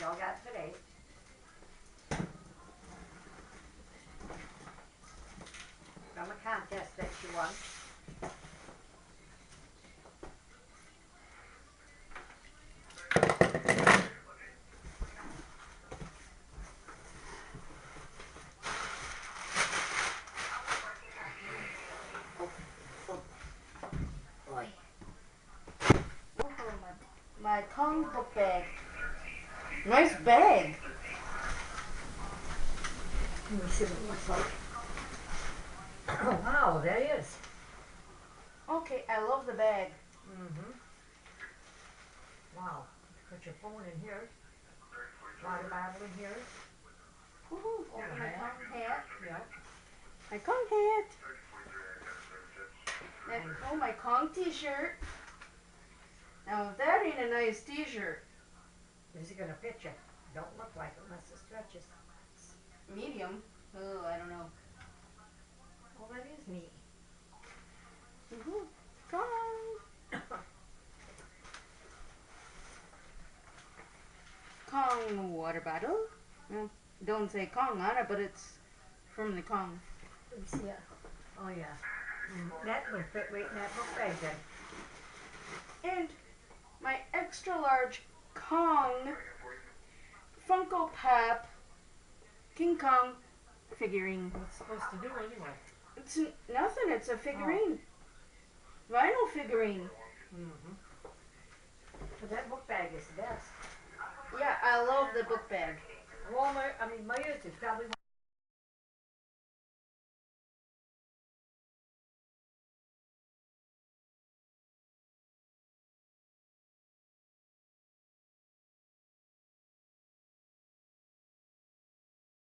y'all got today. From a contest that she won. My Kong book bag. Nice bag. Let me see what it looks like. Oh wow, that is. Okay, I love the bag. Mm-hmm. Wow. Put your phone in here. Water bottle in here. Woohoo! Oh, my Kong hat. Yep. My Kong hat. And, oh, my Kong t-shirt. Now, if that ain't a nice t-shirt. Is it gonna fit you? Don't look like it unless it stretches. Medium. Oh, I don't know. Well, that is neat. Woohoo! Kong. Kong water bottle. Well, don't say Kong on it, but it's from the Kong. Let me see it. Oh yeah. That would fit right in that book bag then. And my extra large Kong Funko Pop King Kong figurine. What's it supposed to do anyway? It's nothing. It's a figurine. Vinyl figurine. Mm-hmm. But that book bag is the best. Yeah, I love the book bag. Walmart, I mean, Myers is probably